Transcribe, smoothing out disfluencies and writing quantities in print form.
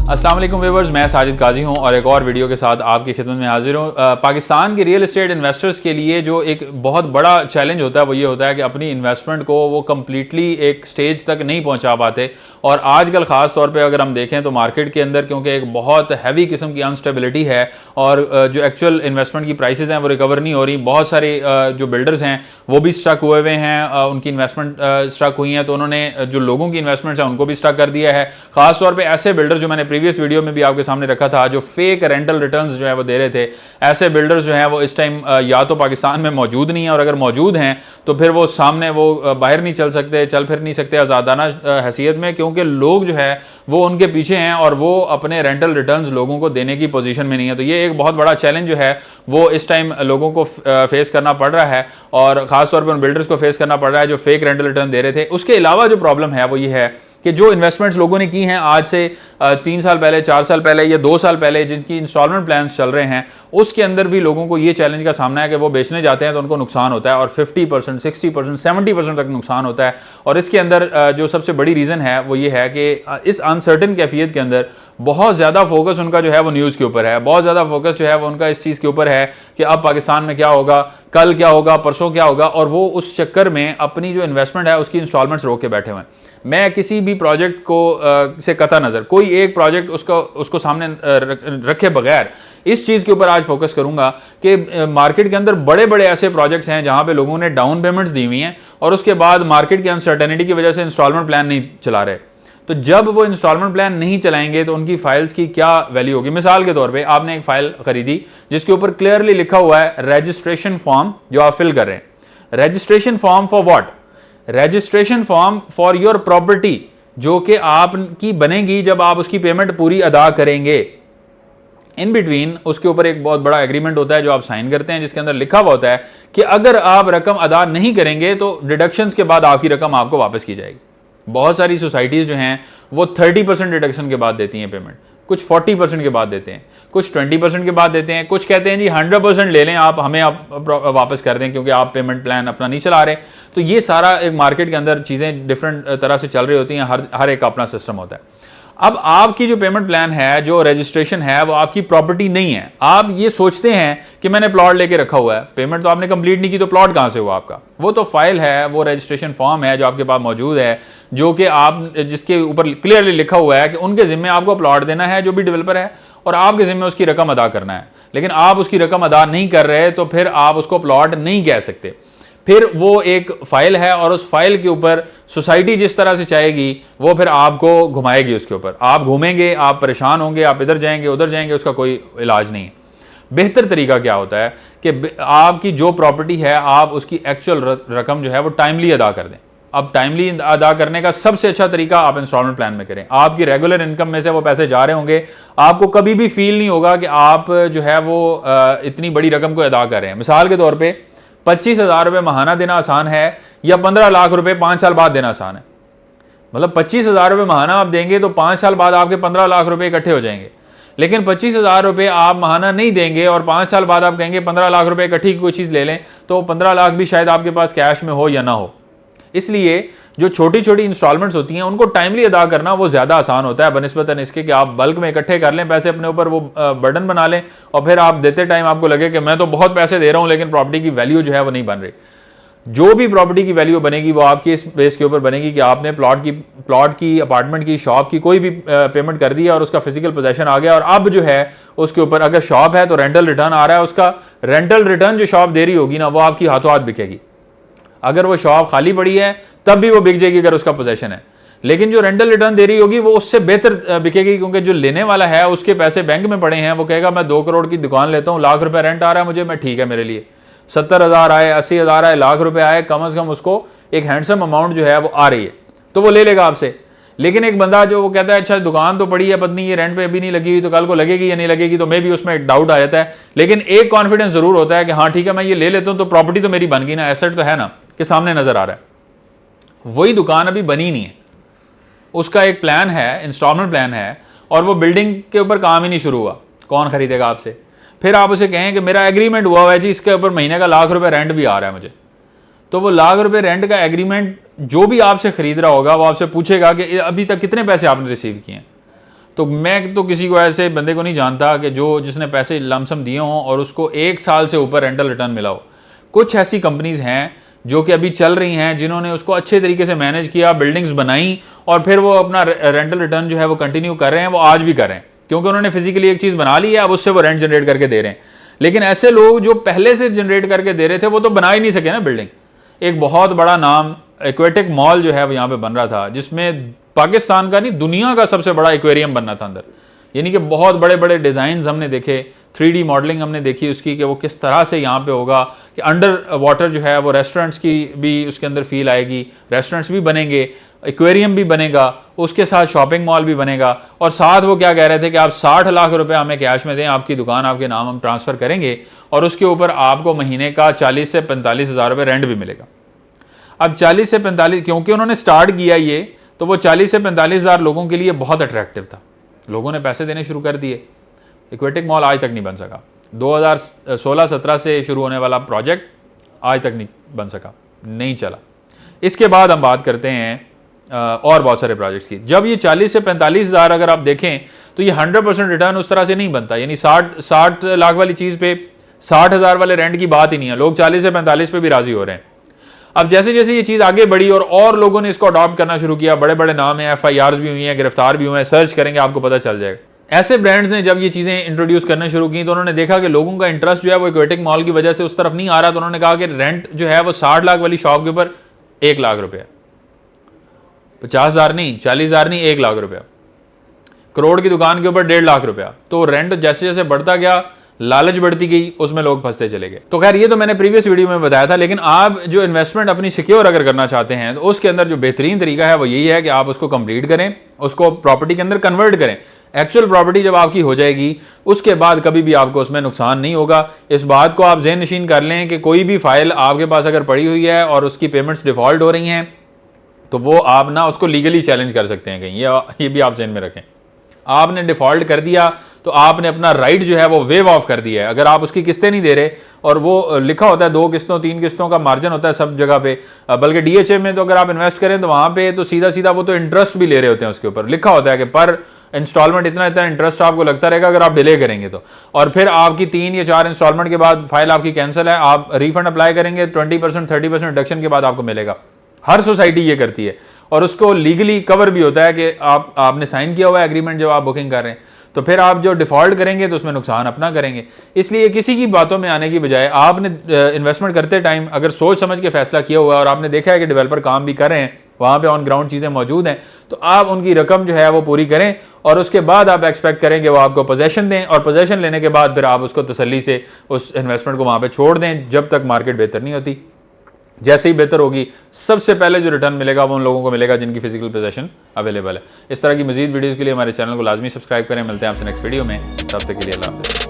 अस्सलाम वालेकुम व्यूअर्स, मैं साजिद काजी हूं और एक और वीडियो के साथ आपकी खिदमत में हाजिर हूं। पाकिस्तान के रियल एस्टेट इन्वेस्टर्स के लिए जो एक बहुत बड़ा चैलेंज होता है वो ये होता है कि अपनी इन्वेस्टमेंट को वो कम्प्लीटली एक स्टेज तक नहीं पहुंचा पाते। और आजकल ख़ास तौर पे अगर हम देखें तो मार्केट के अंदर क्योंकि एक बहुत हैवी किस्म की अनस्टेबिलिटी है और जो एक्चुअल इन्वेस्टमेंट की प्राइसेस हैं वो रिकवर नहीं हो रही। बहुत सारे जो बिल्डर्स हैं वो भी स्टक हुए हुए हैं, उनकी इन्वेस्टमेंट स्टक हुई हैं, तो उन्होंने जो लोगों की इन्वेस्टमेंट्स हैं उनको भी स्टक कर दिया है। खास तौर पे ऐसे बिल्डर जो मैंने प्रीवियस वीडियो में भी आपके सामने रखा था, जो फेक रेंटल रिटर्न्स जो है वो दे रहे थे, ऐसे बिल्डर्स जो हैं वो इस टाइम या तो पाकिस्तान में मौजूद नहीं है, और अगर मौजूद हैं तो फिर वो सामने वो बाहर नहीं चल सकते, चल फिर नहीं सकते आज़ादाना हैसियत में, क्योंकि लोग जो है वो उनके पीछे हैं और वो अपने रेंटल रिटर्न्स लोगों को देने की पोजीशन में नहीं है। तो ये एक बहुत बड़ा चैलेंज जो है वो इस टाइम लोगों को फेस करना पड़ रहा है, और खास तौर पर उन बिल्डर्स को फेस करना पड़ रहा है जो फेक रेंटल रिटर्न दे रहे थे। उसके अलावा जो प्रॉब्लम है वो ये है कि जो इन्वेस्टमेंट्स लोगों ने की हैं आज से 3 साल पहले, 4 साल पहले या 2 साल पहले, जिनकी इंस्टॉलमेंट प्लान्स चल रहे हैं, उसके अंदर भी लोगों को ये चैलेंज का सामना है कि वो बेचने जाते हैं तो उनको नुकसान होता है, और 50%, 60%, 70% तक नुकसान होता है। और इसके अंदर जो सबसे बड़ी रीज़न है वो ये है कि इस अनसर्टेन कैफियत के अंदर बहुत ज़्यादा फोकस उनका जो है वो न्यूज़ के ऊपर है, बहुत ज़्यादा फोकस जो है वो उनका इस चीज़ के ऊपर है कि अब पाकिस्तान में क्या होगा, कल क्या होगा, परसों क्या होगा, और वो उस चक्कर में अपनी जो इन्वेस्टमेंट है उसकी इंस्टॉलमेंट्स रोक के बैठे हुए हैं। मैं किसी भी प्रोजेक्ट को से कता नज़र कोई एक प्रोजेक्ट उसको सामने रखे बगैर इस चीज़ के ऊपर आज फोकस करूंगा कि मार्केट के अंदर बड़े बड़े ऐसे प्रोजेक्ट्स हैं जहां पे लोगों ने डाउन पेमेंट्स दी हुई हैं और उसके बाद मार्केट की अनसर्टेनिटी की वजह से इंस्टॉलमेंट प्लान नहीं चला रहे। तो जब वो इंस्टॉलमेंट प्लान नहीं चलाएंगे तो उनकी फाइल्स की क्या वैल्यू होगी। मिसाल के तौर पे आपने एक फाइल खरीदी जिसके ऊपर क्लियरली लिखा हुआ है रजिस्ट्रेशन फॉर्म जो आप फिल कर रहे हैं। Registration form for what? Registration form for your property, जो कि आपकी बनेगी जब आप उसकी पेमेंट पूरी अदा करेंगे। इन बिटवीन उसके ऊपर एक बहुत बड़ा एग्रीमेंट होता है जो आप साइन करते हैं, जिसके अंदर लिखा हुआ होता है कि अगर आप रकम अदा नहीं करेंगे तो डिडक्शंस के बाद आपकी रकम आपको वापस की जाएगी। बहुत सारी सोसाइटीज़ जो हैं वो 30% डिडक्शन के बाद देती हैं पेमेंट, कुछ 40% के बाद देते हैं, कुछ 20% के बाद देते हैं, कुछ कहते हैं जी 100% ले लें आप, हमें आप वापस कर दें क्योंकि आप पेमेंट प्लान अपना नहीं चला रहे। तो ये सारा एक मार्केट के अंदर चीज़ें डिफरेंट तरह से चल रही होती हैं, हर एक का अपना सिस्टम होता है। अब आपकी जो पेमेंट प्लान है, जो रजिस्ट्रेशन है, वो आपकी प्रॉपर्टी नहीं है। आप ये सोचते हैं कि मैंने प्लॉट लेके रखा हुआ है, पेमेंट तो आपने कंप्लीट नहीं की, तो प्लॉट कहाँ से हुआ आपका? वो तो फाइल है, वो रजिस्ट्रेशन फॉर्म है जो आपके पास मौजूद है, जो कि आप जिसके ऊपर क्लियरली लिखा हुआ है कि उनके जिम्मे आपको प्लॉट देना है जो भी डेवलपर है, और आपके जिम्मे उसकी रकम अदा करना है। लेकिन आप उसकी रकम अदा नहीं कर रहे तो फिर आप उसको प्लॉट नहीं कह सकते। फिर वो एक फाइल है और उस फाइल के ऊपर सोसाइटी जिस तरह से चाहेगी वो फिर आपको घुमाएगी, उसके ऊपर आप घूमेंगे, आप परेशान होंगे, आप इधर जाएंगे उधर जाएंगे, उसका कोई इलाज नहीं है। बेहतर तरीका क्या होता है कि आपकी जो प्रॉपर्टी है आप उसकी एक्चुअल रकम जो है वो टाइमली अदा कर दें। अब टाइमली अदा करने का सबसे अच्छा तरीका आप इंस्टॉलमेंट प्लान में करें। आपकी रेगुलर इनकम में से वो पैसे जा रहे होंगे, आपको कभी भी फील नहीं होगा कि आप जो है वो इतनी बड़ी रकम को अदा कर रहे हैं। मिसाल के तौर पर 25,000 रुपये महाना देना आसान है या 15 लाख रुपए 5 साल बाद देना आसान है? मतलब 25,000 रुपये महाना आप देंगे तो 5 साल बाद आपके 15 लाख रुपए इकट्ठे हो जाएंगे। लेकिन 25,000 रुपये आप महाना नहीं देंगे और 5 साल बाद आप कहेंगे 15 लाख रुपए इकट्ठी कोई चीज़ ले लें, तो 15 लाख भी शायद आपके पास कैश में हो या ना हो। इसलिए जो छोटी छोटी इंस्टॉलमेंट्स होती हैं उनको टाइमली अदा करना वो ज़्यादा आसान होता है बनिस्बतन इसके कि आप बल्क में इकट्ठे कर लें पैसे अपने ऊपर, वो बर्डन बना लें, और फिर आप देते टाइम आपको लगे कि मैं तो बहुत पैसे दे रहा हूं लेकिन प्रॉपर्टी की वैल्यू जो है वो नहीं बन रही। जो भी प्रॉपर्टी की वैल्यू बनेगी वो आपकी इस बेस के ऊपर बनेगी कि आपने प्लॉट की, अपार्टमेंट की, शॉप की कोई भी पेमेंट कर दी और उसका फिजिकल पोजेशन आ गया, और अब जो है उसके ऊपर अगर शॉप है तो रेंटल रिटर्न आ रहा है, उसका रेंटल रिटर्न जो शॉप दे रही होगी ना वो आपकी हाथों हाथ बिकेगी। अगर वो शॉप खाली पड़ी है तब भी वो बिक जाएगी अगर उसका पोजेशन है, लेकिन जो रेंटल रिटर्न दे रही होगी वो उससे बेहतर बिकेगी, क्योंकि जो लेने वाला है उसके पैसे बैंक में पड़े हैं। वो कहेगा मैं 2 करोड़ की दुकान लेता हूँ, लाख रुपए रेंट आ रहा है मुझे, मैं ठीक है, मेरे लिए 70,000 आए, 80,000 आए, लाख रुपए आए, कम से कम उसको एक हैंडसम अमाउंट जो है वो आ रही है तो वो ले लेगा आपसे। लेकिन एक बंदा जो वो कहता है अच्छा दुकान तो पड़ी है, पत्नी ये रेंट पे अभी नहीं लगी हुई, तो कल को लगेगी या नहीं लगेगी, तो मे भी उसमें एक डाउट आ जाता है। लेकिन एक कॉन्फिडेंस जरूर होता है कि हाँ ठीक है मैं ये ले लेता हूँ तो प्रॉपर्टी तो मेरी बन गई ना, एसेट तो है ना कि सामने नजर आ रहा है। वही दुकान अभी बनी नहीं है, उसका एक प्लान है, इंस्टॉलमेंट प्लान है, और वो बिल्डिंग के ऊपर काम ही नहीं शुरू हुआ, कौन खरीदेगा आपसे? फिर आप उसे कहें कि मेरा एग्रीमेंट हुआ है जी, इसके ऊपर महीने का लाख रुपए रेंट भी आ रहा है मुझे, तो वो लाख रुपए रेंट का एग्रीमेंट जो भी आपसे खरीद रहा होगा वो आपसे पूछेगा कि अभी तक कितने पैसे आपने रिसीव किए हैं। तो मैं तो किसी को ऐसे बंदे को नहीं जानता कि जिसने पैसे लमसम दिए हों और उसको 1 साल से ऊपर रेंटल रिटर्न मिला हो। कुछ ऐसी कंपनीज हैं जो कि अभी चल रही हैं, जिन्होंने उसको अच्छे तरीके से मैनेज किया, बिल्डिंग्स बनाई और फिर वो अपना रेंटल रिटर्न जो है वो कंटिन्यू कर रहे हैं, वो आज भी कर रहे हैं, क्योंकि उन्होंने फिजिकली एक चीज़ बना ली है, अब उससे वो रेंट जनरेट करके दे रहे हैं। लेकिन ऐसे लोग जो पहले से जनरेट करके दे रहे थे, वो तो बना ही नहीं सके ना बिल्डिंग। एक बहुत बड़ा नाम एक्वेटिक मॉल जो है वो यहाँ पे बन रहा था, जिसमें पाकिस्तान का नहीं दुनिया का सबसे बड़ा एक्वेरियम बनना था अंदर। यानी कि बहुत बड़े बड़े डिज़ाइंस हमने देखे, 3D मॉडलिंग हमने देखी उसकी कि वो किस तरह से यहाँ पे होगा कि अंडर वाटर जो है वो रेस्टोरेंट्स की भी उसके अंदर फील आएगी, रेस्टोरेंट्स भी बनेंगे, एक्वेरियम भी बनेगा, उसके साथ शॉपिंग मॉल भी बनेगा। और साथ वो क्या कह रहे थे कि आप 60 लाख रुपए हमें कैश में दें, आपकी दुकान आपके नाम हम ट्रांसफ़र करेंगे और उसके ऊपर आपको महीने का 40 से 45 हज़ार रुपये रेंट भी मिलेगा। अब 40 से 45, क्योंकि उन्होंने स्टार्ट किया ये, तो वो 40 से 45 हज़ार लोगों के लिए बहुत अट्रैक्टिव था। लोगों ने पैसे देने शुरू कर दिए। एक्वेटिक मॉल आज तक नहीं बन सका। 2016-17 से शुरू होने वाला प्रोजेक्ट आज तक नहीं बन सका, नहीं चला। इसके बाद हम बात करते हैं और बहुत सारे प्रोजेक्ट्स की। जब ये 40 से 45 हज़ार अगर आप देखें तो ये 100% रिटर्न उस तरह से नहीं बनता। यानी 60 लाख वाली चीज़ पे 60 हज़ार वाले रेंट की बात ही नहीं है। लोग 40 से 45 पे भी राजी हो रहे हैं। अब जैसे जैसे ये चीज़ आगे बढ़ी और लोगों ने इसको अडॉप्ट करना शुरू किया, बड़े बड़े नाम हैं, FIRs भी हुई हैं, गिरफ्तार भी हुए हैं, सर्च करेंगे आपको पता चल जाएगा। ऐसे ब्रांड्स ने जब ये चीज़ें इंट्रोड्यूस करना शुरू की तो उन्होंने देखा कि लोगों का इंटरेस्ट जो है वो एक्वेटिक मॉल की वजह से उस तरफ नहीं आ रहा। तो उन्होंने कहा कि रेंट जो है वो 60 लाख वाली शॉप के ऊपर 1 लाख रुपया, 50 हज़ार नहीं, 40 हज़ार नहीं, 1 लाख रुपया। करोड़ की दुकान के ऊपर 1.5 लाख रुपया। तो रेंट जैसे जैसे बढ़ता गया, लालच बढ़ती गई, उसमें लोग फंसते चले गए। तो खैर ये तो मैंने प्रीवियस वीडियो में बताया था। लेकिन आप जो इन्वेस्टमेंट अपनी सिक्योर अगर करना चाहते हैं तो उसके अंदर जो बेहतरीन तरीका है वो यही है कि आप उसको कंप्लीट करें, उसको प्रॉपर्टी के अंदर कन्वर्ट करें। एक्चुअल प्रॉपर्टी जब आपकी हो जाएगी उसके बाद कभी भी आपको उसमें नुकसान नहीं होगा। इस बात को आप ज़हन नशीन कर लें कि कोई भी फाइल आपके पास अगर पड़ी हुई है और उसकी पेमेंट्स डिफ़ॉल्ट हो रही हैं तो वो आप ना उसको लीगली चैलेंज कर सकते हैं कहीं। ये भी आप ज़हन में रखें। आपने डिफ़ॉल्ट कर दिया तो आपने अपना राइट जो है वो वेव ऑफ कर दिया है। अगर आप उसकी किस्तें नहीं दे रहे, और वो लिखा होता है 2 किस्तों 3 किस्तों का मार्जिन होता है सब जगह पे, बल्कि DHA में तो अगर आप इन्वेस्ट करें तो वहाँ पे तो सीधा सीधा वो तो इंटरेस्ट भी ले रहे होते हैं। उसके ऊपर लिखा होता है कि पर इंस्टॉलमेंट इतना इतना इंटरेस्ट आपको लगता रहेगा अगर आप डिले करेंगे तो। और फिर आपकी 3 या 4 इंस्टॉलमेंट के बाद फाइल आपकी कैंसिल है, आप रिफंड अप्लाई करेंगे 20% 30% रिडक्शन के बाद आपको मिलेगा। हर सोसाइटी ये करती है और उसको लीगली कवर भी होता है कि आपने साइन किया हुआ है एग्रीमेंट जब आप बुकिंग कर रहे हैं। तो फिर आप जो डिफ़ॉल्ट करेंगे तो उसमें नुकसान अपना करेंगे। इसलिए किसी की बातों में आने की बजाय आपने इन्वेस्टमेंट करते टाइम अगर सोच समझ के फैसला किया हुआ है और आपने देखा है कि डेवलपर काम भी कर रहे हैं, वहाँ पे ऑन ग्राउंड चीज़ें मौजूद हैं, तो आप उनकी रकम जो है वो पूरी करें और उसके बाद आप एक्सपेक्ट करें कि वो आपको पोजेशन दें, और पोजेशन लेने के बाद फिर आप उसको तसल्ली से उस इन्वेस्टमेंट को वहाँ पर छोड़ दें जब तक मार्केट बेहतर नहीं होती। जैसे ही बेहतर होगी सबसे पहले जो रिटर्न मिलेगा वो उन लोगों को मिलेगा जिनकी फिजिकल पोजीशन अवेलेबल है। इस तरह की मजीद वीडियोज़ के लिए हमारे चैनल को लाजमी सब्सक्राइब करें। मिलते हैं आपसे नेक्स्ट वीडियो में, तब तक के लिए अल्लाह हाफ़िज़।